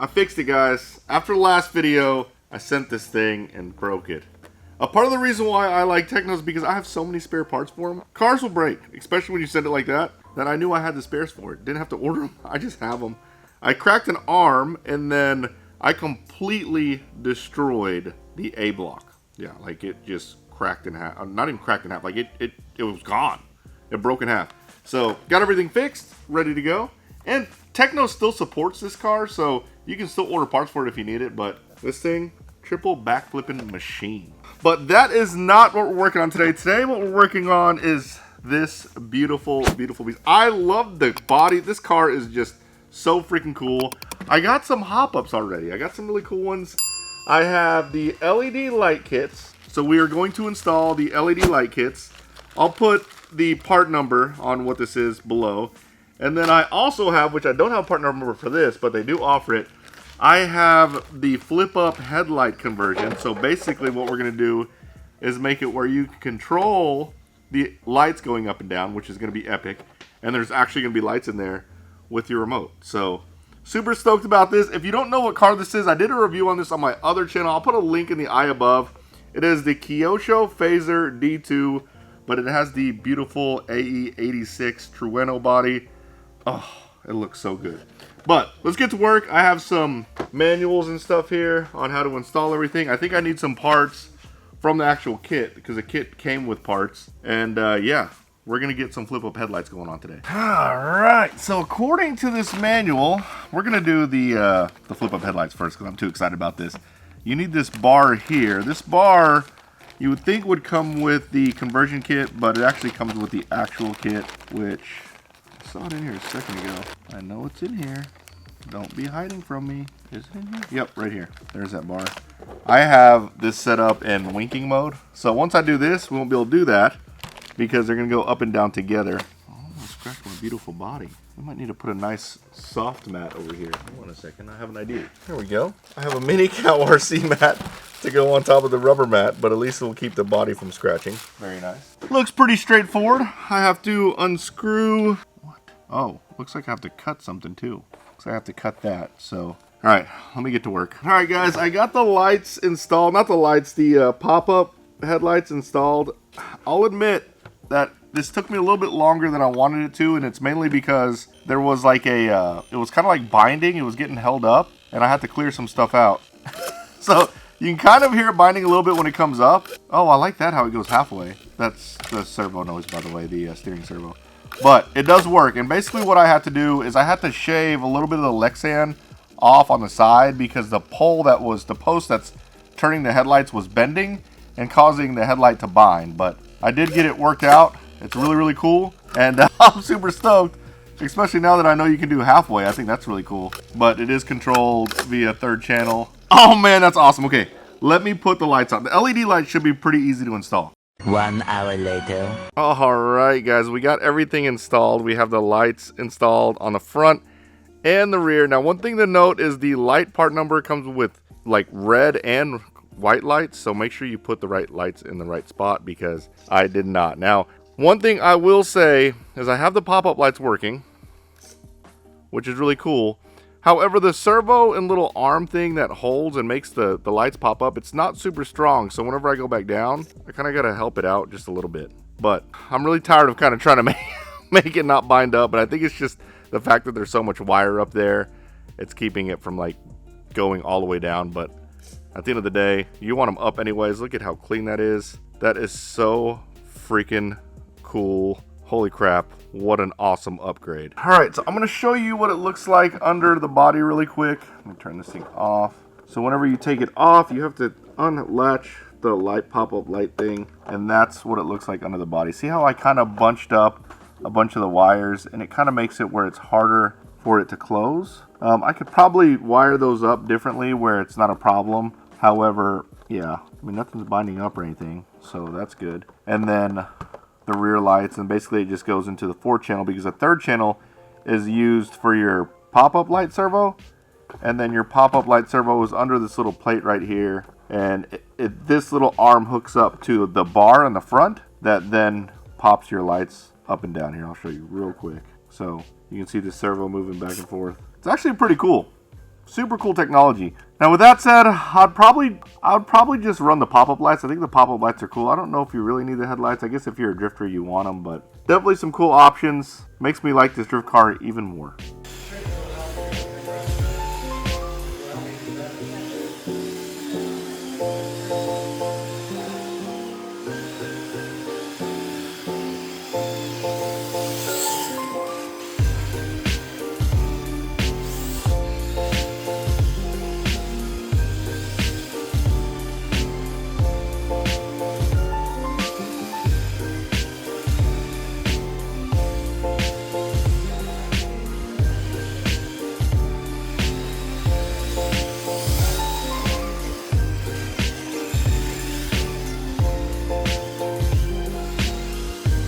I fixed it, guys. After the last video, I sent this thing and broke it. A part of the reason why I like Techno is because I have so many spare parts for them. Cars will break, especially when you send it like that, that I knew I had the spares for it. Didn't have to order them, I just have them. I cracked an arm, and then I completely destroyed the A block. Yeah, like it just cracked in half. Not even cracked in half, like it was gone. It broke in half. So, got everything fixed, ready to go. And Techno still supports this car, so you can still order parts for it if you need it, but this thing, triple backflipping machine. But that is not what we're working on today. Today, what we're working on is this beautiful, beautiful piece. I love the body. This car is just so freaking cool. I got some hop-ups already. I got some really cool ones. I have the LED light kits. So we are going to install the LED light kits. I'll put the part number on what this is below. And then I also have, which I don't have a part number for this, but they do offer it. I have the flip-up headlight conversion. So basically what we're going to do is make it where you can control the lights going up and down, which is going to be epic. And there's actually going to be lights in there with your remote. So super stoked about this. If you don't know what car this is, I did a review on this on my other channel. I'll put a link in the eye above. It is the Kyosho Fazer D2, but it has the beautiful AE86 Trueno body. Oh, it looks so good. But let's get to work. I have some manuals and stuff here on how to install everything. I think I need some parts from the actual kit because the kit came with parts. And yeah, we're going to get some flip-up headlights going on today. All right, so according to this manual, we're going to do the flip-up headlights first because I'm too excited about this. You need this bar here. This bar, you would think would come with the conversion kit, but it actually comes with the actual kit, which I saw it in here a second ago. I know it's in here. Don't be hiding from me. Is it in here? Yep, right here. There's that bar. I have this set up in winking mode. So once I do this, we won't be able to do that because they're going to go up and down together. Oh, I scratched my beautiful body. I might need to put a nice soft mat over here. Hold on a second. I have an idea. There we go. I have a mini cow RC mat to go on top of the rubber mat, but at least it will keep the body from scratching. Very nice. Looks pretty straightforward. I have to unscrew. What? Oh, looks like I have to cut something too. Looks like I have to cut that. So, all right, let me get to work. All right, guys, I got the lights installed. Not the lights, the pop-up headlights installed. I'll admit that this took me a little bit longer than I wanted it to, and it's mainly because there was like a, it was kind of like binding. It was getting held up, and I had to clear some stuff out. So you can kind of hear it binding a little bit when it comes up. Oh, I like that, how it goes halfway. That's the servo noise, by the way, the steering servo. But it does work, and basically what I had to do is I had to shave a little bit of the Lexan off on the side because the pole that was, the post that's turning the headlights was bending and causing the headlight to bind. But I did get it worked out. It's really, really cool, and I'm super stoked, especially now that I know you can do halfway. I think that's really cool, but it is controlled via third channel. Oh man, that's awesome. Okay, let me put the lights on. The LED light should be pretty easy to install. 1 hour later. All right, guys, we got everything installed. We have the lights installed on the front and the rear. Now, one thing to note is the light part number comes with like red and white lights, so make sure you put the right lights in the right spot because I did not. Now, one thing I will say is I have the pop-up lights working, which is really cool. However, the servo and little arm thing that holds and makes the lights pop up, it's not super strong. So whenever I go back down, I kind of got to help it out just a little bit. But I'm really tired of kind of trying to make it not bind up. But I think it's just the fact that there's so much wire up there. It's keeping it from like going all the way down. But at the end of the day, you want them up anyways. Look at how clean that is. That is so freaking cool. Holy crap, what an awesome upgrade. All right, so I'm gonna show you what it looks like under the body really quick. Let me turn this thing off. So whenever you take it off, you have to unlatch the light pop-up light thing, and that's what it looks like under the body. See how I kind of bunched up a bunch of the wires, and it kind of makes it where it's harder for it to close. I could probably wire those up differently where it's not a problem. However, yeah, I mean, nothing's binding up or anything, so that's good. And then the rear lights, and basically it just goes into the 4th channel because the 3rd channel is used for your pop-up light servo, and then your pop-up light servo is under this little plate right here, and this little arm hooks up to the bar on the front that then pops your lights up and down. Here, I'll show you real quick. So you can see the servo moving back and forth. It's actually pretty cool. Super cool technology. Now with that said, I'd probably just run the pop-up lights. I think the pop-up lights are cool. I don't know if you really need the headlights. I guess if you're a drifter, you want them, but definitely some cool options. Makes me like this drift car even more.